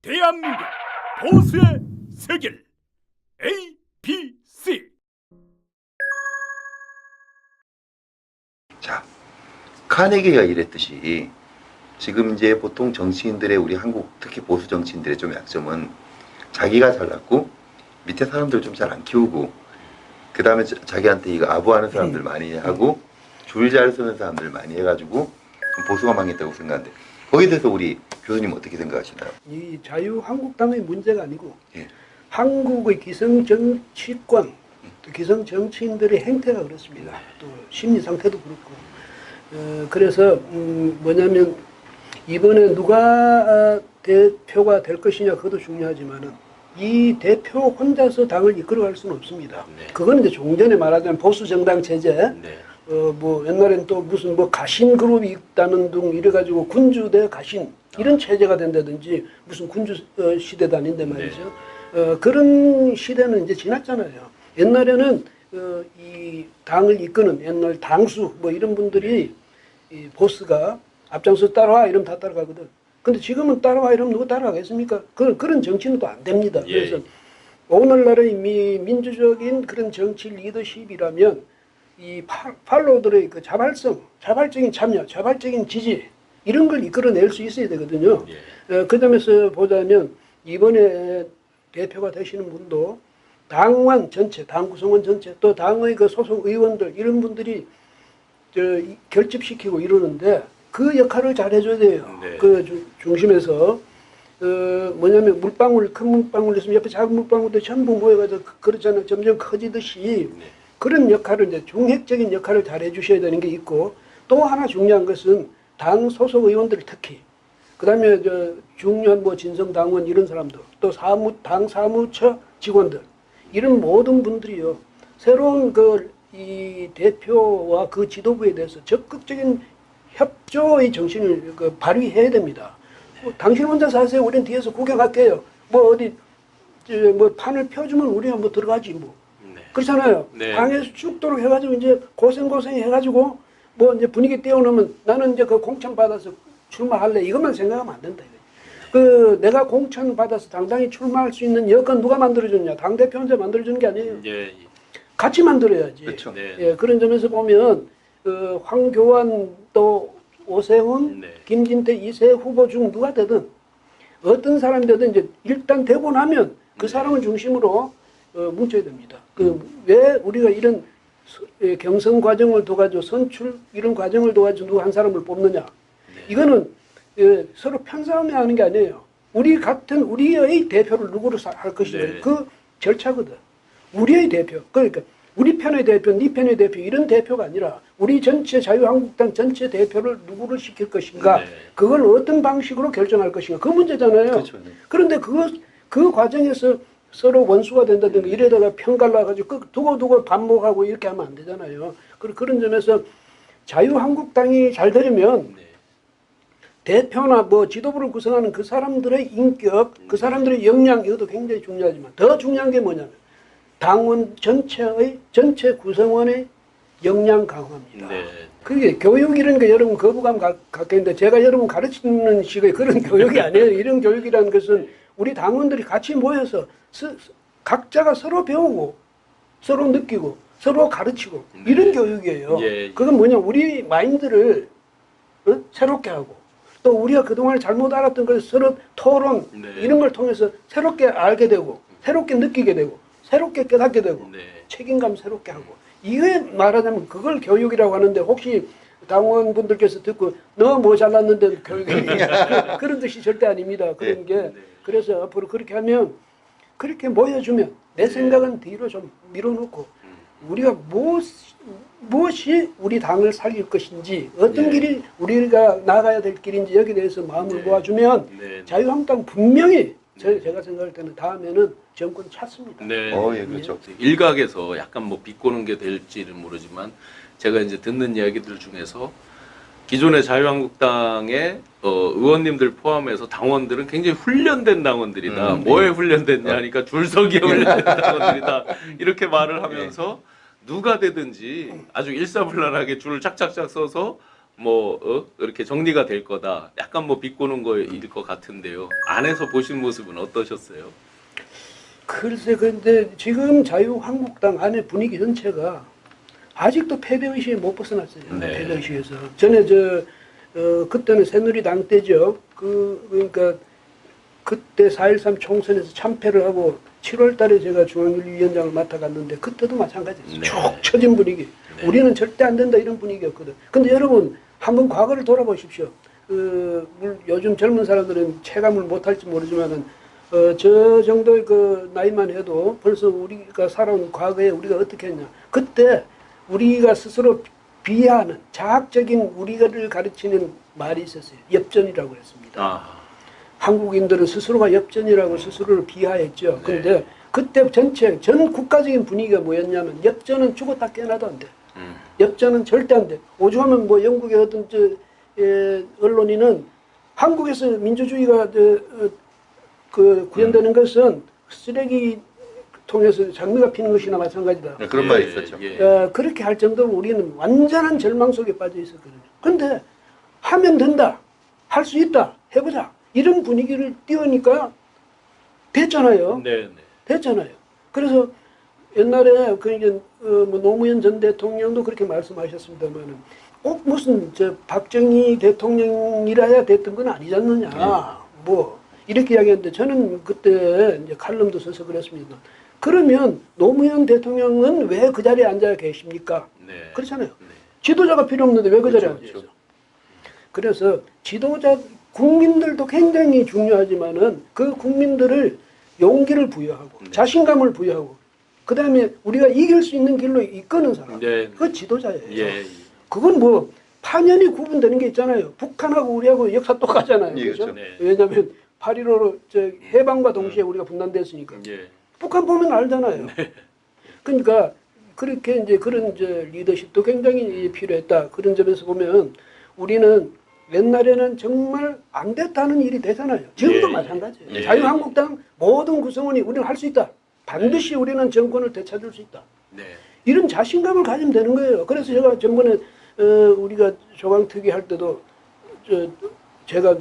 대한민국 보수의 세계를 ABC. 자, 카네기가 이랬듯이 지금 이제 보통 정치인들의 우리 한국 특히 보수 정치인들의 좀 약점은 자기가 잘났고 밑에 사람들 좀 잘 안 키우고 그 다음에 자기한테 이거 아부하는 사람들 많이 하고 줄 잘 서는 사람들 많이 해가지고 좀 보수가 망했다고 생각하는데 거기에 대해서 우리 교수님 어떻게 생각하시나요? 이 자유한국당의 문제가 아니고 예. 한국의 기성 정치권, 또 기성 정치인들의 행태가 그렇습니다. 또 심리 상태도 그렇고. 그래서 뭐냐면 이번에 누가 대표가 될 것이냐 그것도 중요하지만은 이 대표 혼자서 당을 이끌어갈 수는 없습니다. 네. 그거는 이제 종전에 말하자면 보수 정당 체제. 네. 뭐 옛날엔 또 무슨 뭐 가신 그룹이 있다는 등 이래가지고 군주 대 가신 이런 체제가 된다든지 무슨 군주 시대도 아닌데 말이죠. 그런 시대는 이제 지났잖아요. 옛날에는 이 당을 이끄는 옛날 당수 뭐 이런 분들이 이 보스가 앞장서 따라와 이러면 다 따라가거든. 근데 지금은 따라와 이러면 누가 따라가겠습니까? 그런 정치는 또 안 됩니다. 예. 그래서 오늘날의 민주적인 그런 정치 리더십이라면 이 팔로우들의 그 자발적인 참여, 자발적인 지지 이런 걸 이끌어낼 수 있어야 되거든요. 예. 그 점에서 보자면 이번에 대표가 되시는 분도 당원 전체, 당 구성원 전체, 또 당의 그 소속 의원들 이런 분들이 결집시키고 이러는데 그 역할을 잘 해줘야 돼요. 네. 그 중심에서 뭐냐면 물방울, 큰 물방울 있으면 옆에 작은 물방울도 전부 모여가지고 그렇잖아요. 점점 커지듯이 네. 그런 역할을 이제 중핵적인 역할을 잘 해주셔야 되는 게 있고 또 하나 중요한 것은 당 소속 의원들 특히 그다음에 중요한 뭐 진성당원 이런 사람들 또 당 사무처 직원들 이런 모든 분들이요 새로운 이 대표와 그 지도부에 대해서 적극적인 협조의 정신을 발휘해야 됩니다. 당신 혼자서 하세요. 우리는 뒤에서 구경할게요. 뭐 어디 뭐 판을 펴주면 우리가 뭐 들어가지 뭐. 그렇잖아요. 네. 당에서 죽도록 해가지고 이제 고생 해가지고 뭐 이제 분위기 띄워놓으면 나는 이제 그 공천 받아서 출마할래 이것만 생각하면 안 된다. 내가 공천 받아서 당당히 출마할 수 있는 여건 누가 만들어줬냐? 당 대표 혼자 만들어주는 게 아니에요. 예. 같이 만들어야지. 그렇죠. 네. 예, 그런 점에서 보면 황교안 또 오세훈, 네. 김진태, 이세 후보 중 누가 되든 어떤 사람이 되든 이제 일단 되고 나면 그 사람을 중심으로 뭉쳐야 됩니다. 왜 우리가 이런 경선 과정을 둬가지고 선출 이런 과정을 둬가지고 누구 한 사람을 뽑느냐? 네. 이거는 서로 편싸움이 하는 게 아니에요. 우리의 대표를 누구로 할 것이냐 네. 그 절차거든. 우리의 대표 그러니까 우리 편의 대표, 네 편의 대표 이런 대표가 아니라 우리 전체 자유한국당 전체 대표를 누구를 시킬 것인가 네. 그걸 어떤 방식으로 결정할 것인가 그 문제잖아요. 그렇죠. 네. 그런데 그 과정에서 서로 원수가 된다든가 이래다가 편갈라가지고 두고 반목하고 이렇게 하면 안 되잖아요. 그런 점에서 자유한국당이 잘 되려면 네. 대표나 뭐 지도부를 구성하는 그 사람들의 인격, 그 사람들의 역량 이것도 굉장히 중요하지만 더 중요한 게 뭐냐면 당원 전체 구성원의 역량 강화입니다. 네. 그게 교육이라는 게 여러분 거부감 갖게 있는데 제가 여러분 가르치는 식의 그런 교육이 아니에요. 이런 교육이라는 것은 우리 당원들이 같이 모여서 각자가 서로 배우고 서로 느끼고 서로 가르치고 이런 교육이에요. 예. 그건 뭐냐 우리 마인드를 새롭게 하고 또 우리가 그동안 잘못 알았던 걸 서로 토론 네. 이런 걸 통해서 새롭게 알게 되고 새롭게 느끼게 되고 새롭게 깨닫게 되고 네. 책임감 새롭게 하고 이게 말하자면 그걸 교육이라고 하는데 혹시 당원분들께서 듣고 너 뭐 잘났는데 교육이 그런 뜻이 절대 아닙니다. 그런 게 그래서 앞으로 그렇게 하면 그렇게 모여주면 내 생각은 뒤로 좀 밀어놓고 우리가 무엇이 우리 당을 살릴 것인지 어떤 길이 우리가 나가야 될 길인지 여기에 대해서 마음을 모아주면 자유한국당 분명히 제가 생각할 때는 다음에는 정권 찾습니다. 네. 예, 그렇죠. 일각에서 약간 뭐 비꼬는 게 될지는 모르지만 제가 이제 듣는 이야기들 중에서 기존의 자유한국당의 의원님들 포함해서 당원들은 굉장히 훈련된 당원들이다. 뭐에 훈련됐냐 하니까 줄서기에 훈련된 당원들이다. 이렇게 말을 하면서 누가 되든지 아주 일사불란하게 줄을 착착착 서서 뭐 이렇게 정리가 될 거다. 약간 뭐 비꼬는 거일 것 같은데요. 안에서 보신 모습은 어떠셨어요? 글쎄, 근데 지금 자유한국당 안의 분위기 전체가 아직도 패배의식에 못 벗어났어요. 네. 패배의식에서. 전에 그때는 새누리당 때죠. 그러니까 그때 4.13 총선에서 참패를 하고 7월 달에 제가 중앙윤리위원장을 맡아갔는데 그때도 마찬가지였어요. 네. 쭉 처진 분위기. 네. 우리는 절대 안 된다 이런 분위기였거든. 근데 여러분 한번 과거를 돌아보십시오. 요즘 젊은 사람들은 체감을 못할지 모르지만은 저 정도의 그 나이만 해도 벌써 우리가 살아온 과거에 우리가 어떻게 했냐. 그때 우리가 스스로 비하하는 자학적인 우리를 가르치는 말이 있었어요. 엽전이라고 했습니다. 아, 한국인들은 스스로가 엽전이라고 스스로를 비하했죠. 네. 그런데 그때 전 국가적인 분위기가 뭐였냐면 엽전은 죽었다 깨어나도 안 돼. 엽전은 절대 안 돼. 오죽하면 뭐 영국의 어떤 언론인은 한국에서 민주주의가 구현되는 것은 쓰레기 통해서 장미가 피는 것이나 마찬가지다. 네, 그런 말이 있었죠. 예. 그렇게 할 정도로 우리는 완전한 절망 속에 빠져 있었거든요. 근데 하면 된다. 할 수 있다. 해보자. 이런 분위기를 띄우니까 됐잖아요. 네, 네. 됐잖아요. 그래서 옛날에 뭐 노무현 전 대통령도 그렇게 말씀하셨습니다만은 꼭 무슨 박정희 대통령이라야 됐던 건 아니지 않느냐. 뭐 이렇게 이야기했는데 저는 그때 이제 칼럼도 써서 그랬습니다. 그러면 노무현 대통령은 왜 그 자리에 앉아 계십니까? 네. 그렇잖아요. 네. 지도자가 필요 없는데 왜 그 자리에 앉아 그렇죠. 있어? 그래서 지도자 국민들도 굉장히 중요하지만은 그 국민들을 용기를 부여하고 네. 자신감을 부여하고 그 다음에 우리가 이길 수 있는 길로 이끄는 사람. 네. 그 지도자예요. 예. 그건 뭐 파년이 구분되는 게 있잖아요. 북한하고 우리하고 역사 똑같잖아요. 예, 그렇죠? 그렇죠. 네. 왜냐하면 8.15로 해방과 동시에 우리가 분단됐으니까. 예. 북한 보면 알잖아요. 그러니까 그렇게 이제 그런 리더십도 굉장히 필요했다. 그런 점에서 보면 우리는 옛날에는 정말 안 됐다는 일이 되잖아요. 지금도 예. 마찬가지예요. 예. 자유한국당 모든 구성원이 우리는 할 수 있다. 반드시 우리는 정권을 되찾을 수 있다. 네. 이런 자신감을 가지면 되는 거예요. 그래서 제가 전번에 우리가 조강특위 할 때도 제가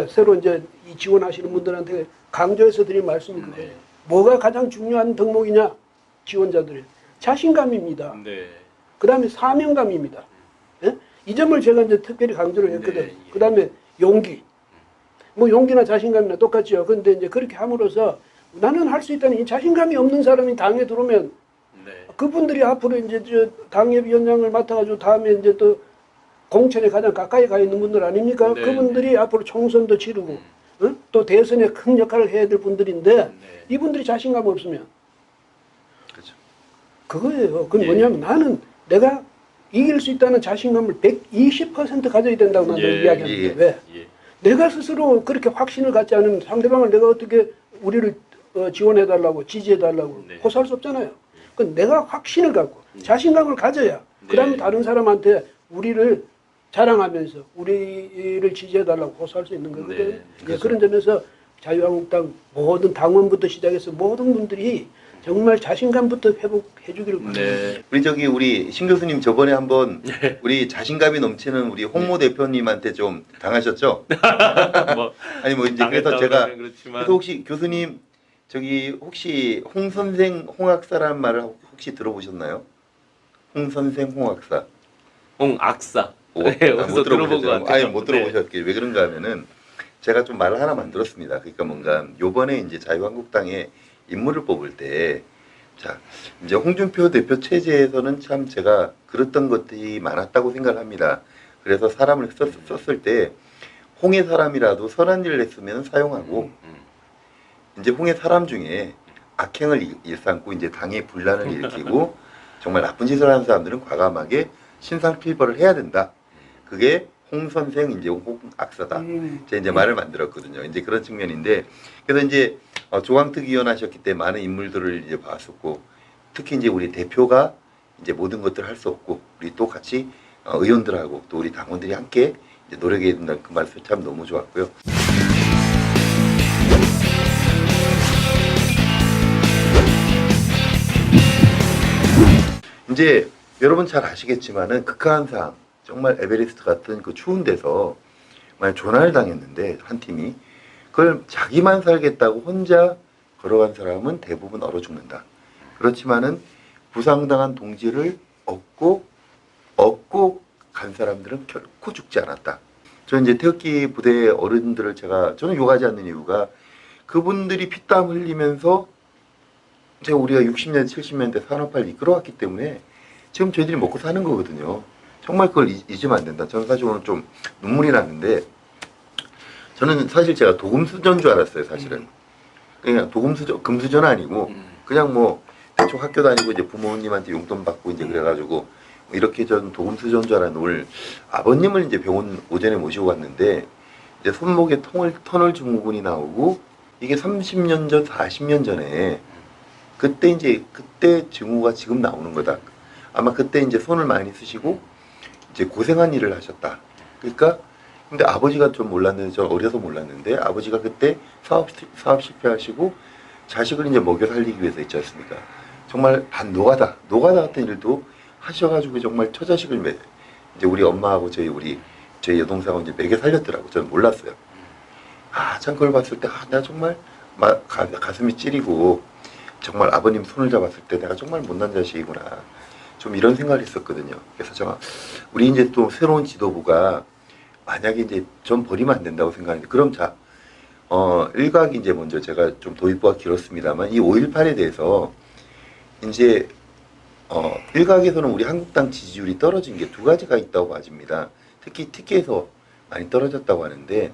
새로 이제 이 지원하시는 분들한테 강조해서 드린 말씀이 그거예요. 뭐가 가장 중요한 덕목이냐? 지원자들의 자신감입니다. 네. 그 다음에 사명감입니다. 예? 이 점을 제가 이제 특별히 강조를 했거든. 네. 그 다음에 용기. 뭐 용기나 자신감이나 똑같죠. 그런데 이제 그렇게 함으로써 나는 할 수 있다는 이 자신감이 없는 사람이 당에 들어오면 네. 그분들이 앞으로 이제 당협위원장을 맡아가지고 다음에 이제 또 공천에 가장 가까이 가 있는 분들 아닙니까? 네. 그분들이 앞으로 총선도 치르고 또 대선에 큰 역할을 해야 될 분들인데 네. 이분들이 자신감 없으면 그렇죠. 그거예요. 그건 예. 뭐냐면 나는 내가 이길 수 있다는 자신감을 120% 가져야 된다고 나는 예. 이야기합니다. 왜? 예. 내가 스스로 그렇게 확신을 갖지 않으면 상대방을 내가 어떻게 우리를 지원해달라고 지지해달라고 네. 호소할 수 없잖아요. 그 내가 확신을 갖고 자신감을 가져야 그 다음에 네. 다른 사람한테 우리를 자랑하면서 우리를 지지해달라고 호소할 수 있는 거거든요. 네. 예, 그런 점에서 자유한국당 모든 당원부터 시작해서 모든 분들이 정말 자신감부터 회복해 주기를 바랍니다. 네. 우리 신 교수님 저번에 한번 우리 자신감이 넘치는 우리 홍모 대표님한테 좀 당하셨죠? 뭐 아니 뭐 이제 그래서 당했다고 제가 하면 그렇지만 그래서 혹시 교수님 혹시 홍 선생 홍학사라는 말을 혹시 들어보셨나요? 홍 선생 홍학사. 홍악사. 오, 네, 어디서 들어본 것 같아요. 아예 못 들어보셨길 왜 그런가 하면은 제가 좀 말을 하나 만들었습니다. 그러니까 뭔가 요번에 이제 자유한국당에 인물을 뽑을 때 자, 이제 홍준표 대표 체제에서는 참 제가 그랬던 것들이 많았다고 생각을 합니다. 그래서 사람을 썼을 때 홍의 사람이라도 선한 일을 했으면 사용하고 이제 홍의 사람 중에 악행을 일삼고 이제 당의 분란을 일으키고 정말 나쁜 짓을 하는 사람들은 과감하게 신상필벌을 해야 된다. 그게 홍 선생 이제 홍악사다. 제가 이제 말을 만들었거든요. 이제 그런 측면인데 그래서 이제 조강특위원 하셨기 때문에 많은 인물들을 이제 봤었고 특히 이제 우리 대표가 이제 모든 것들을 할 수 없고 우리 또 같이 의원들하고 또 우리 당원들이 함께 이제 노력해야 된다는 그 말씀 참 너무 좋았고요. 이제 여러분 잘 아시겠지만은 극한상 정말 에베레스트 같은 그 추운 데서 만약 조난을 당했는데 한 팀이 그걸 자기만 살겠다고 혼자 걸어간 사람은 대부분 얼어 죽는다. 그렇지만은 부상당한 동지를 얻고 간 사람들은 결코 죽지 않았다. 저는 이제 태극기 부대 어른들을 저는 욕하지 않는 이유가 그분들이 피땀 흘리면서 제가 우리가 60년대 70년대 산업화를 이끌어왔기 때문에 지금 저희들이 먹고 사는 거거든요. 정말 그걸 잊으면 안 된다. 저는 사실 오늘 좀 눈물이 났는데 저는 사실 제가 도금수저인 줄 알았어요. 사실은 그냥 금수저는 아니고 그냥 뭐 대충 학교 다니고 이제 부모님한테 용돈 받고 이제 그래가지고 이렇게 전 도금수저인 줄 알았는데 오늘 아버님을 이제 병원 오전에 모시고 갔는데 이제 손목에 터널 증후군이 나오고 이게 30년 전, 40년 전에 그때 증후가 지금 나오는 거다. 아마 그때 이제 손을 많이 쓰시고 이제 고생한 일을 하셨다. 그러니까 근데 아버지가 좀 몰랐는데 저 어려서 몰랐는데 아버지가 그때 사업 실패하시고 자식을 이제 먹여 살리기 위해서 있지 않습니까? 정말 노가다 같은 일도 하셔가지고 정말 처자식을 이제 우리 엄마하고 저희 여동생하고 이제 먹여 살렸더라고. 저는 몰랐어요. 참 그걸 봤을 때 내가 정말 가슴이 찌리고 정말 아버님 손을 잡았을 때 내가 정말 못난 자식이구나. 좀 이런 생각을 했었거든요. 그래서 우리 이제 또 새로운 지도부가 만약에 이제 전 버리면 안 된다고 생각하는데 그럼 일각이 이제 먼저 제가 좀 도입부가 길었습니다만 이 5.18에 대해서 이제 일각에서는 우리 한국당 지지율이 떨어진 게 두 가지가 있다고 봐집니다. 특히 TK에서 많이 떨어졌다고 하는데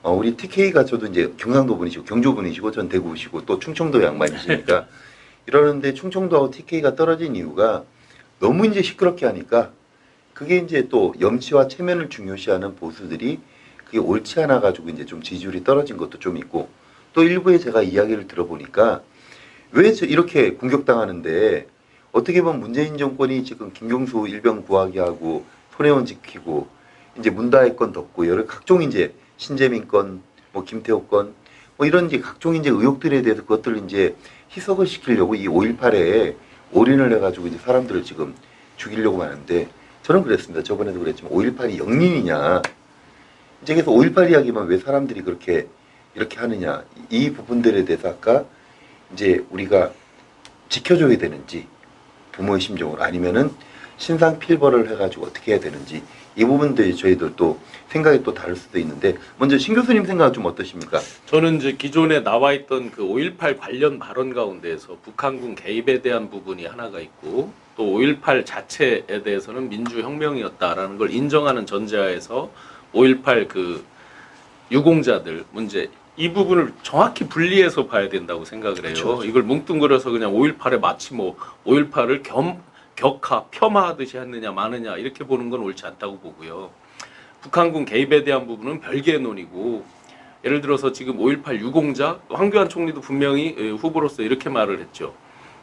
우리 TK가 저도 이제 경상도 분이시고 경주 분이시고 전 대구시고 또 충청도 양반이시니까 이러는데 충청도하고 TK가 떨어진 이유가 너무 이제 시끄럽게 하니까 그게 이제 또 염치와 체면을 중요시하는 보수들이 그게 옳지 않아 가지고 이제 좀 지지율이 떨어진 것도 좀 있고 또 일부에 제가 이야기를 들어보니까 왜 이렇게 공격당하는데 어떻게 보면 문재인 정권이 지금 김경수 일병 구하기 하고 손혜원 지키고 이제 문다혜 건 덮고 여러 각종 이제 신재민 건 뭐 김태호 건 뭐 이런 이제 각종 이제 의혹들에 대해서 그것들을 이제 희석을 시키려고 이 5.18에 올인을 해가지고 이제 사람들을 지금 죽이려고 하는데 저는 그랬습니다. 저번에도 그랬지만 5.18이 영린이냐. 이제 그래서 5.18 이야기만 왜 사람들이 그렇게 이렇게 하느냐. 이 부분들에 대해서 아까 이제 우리가 지켜줘야 되는지 부모의 심정으로 아니면은 신상 필벌을 해가지고 어떻게 해야 되는지 이 부분들이 저희들 또 생각이 또 다를 수도 있는데 먼저 신 교수님 생각은 좀 어떠십니까? 저는 이제 기존에 나와 있던 그 5.18 관련 발언 가운데에서 북한군 개입에 대한 부분이 하나가 있고 또 5.18 자체에 대해서는 민주혁명이었다라는 걸 인정하는 전제하에서 5.18 그 유공자들 문제 이 부분을 정확히 분리해서 봐야 된다고 생각을 해요. 그렇죠. 이걸 뭉뚱그려서 그냥 5.18에 마치 뭐 5.18을 격하, 폄하하듯이 했느냐 마느냐 이렇게 보는 건 옳지 않다고 보고요. 북한군 개입에 대한 부분은 별개의 논의고 예를 들어서 지금 5.18 유공자 황교안 총리도 분명히 후보로서 이렇게 말을 했죠.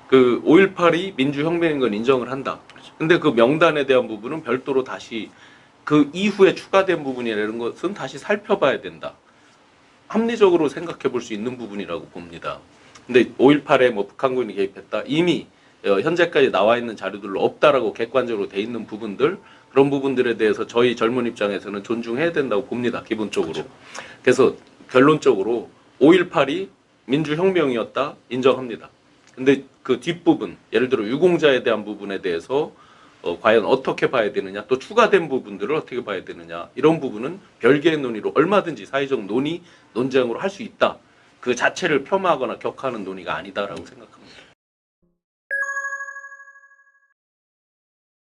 그 5.18이 민주혁명인 건 인정을 한다. 근데 그 명단에 대한 부분은 별도로 다시 그 이후에 추가된 부분이라는 것은 다시 살펴봐야 된다. 합리적으로 생각해 볼 수 있는 부분이라고 봅니다. 근데 5.18에 뭐 북한군이 개입했다. 이미 현재까지 나와 있는 자료들로 없다라고 객관적으로 돼 있는 부분들 그런 부분들에 대해서 저희 젊은 입장에서는 존중해야 된다고 봅니다. 기본적으로. 그렇죠. 그래서 결론적으로 5.18이 민주혁명이었다 인정합니다. 근데 그 뒷부분 예를 들어 유공자에 대한 부분에 대해서 과연 어떻게 봐야 되느냐 또 추가된 부분들을 어떻게 봐야 되느냐 이런 부분은 별개의 논의로 얼마든지 사회적 논쟁으로 할 수 있다. 그 자체를 폄하하거나 격하는 논의가 아니다라고 생각합니다.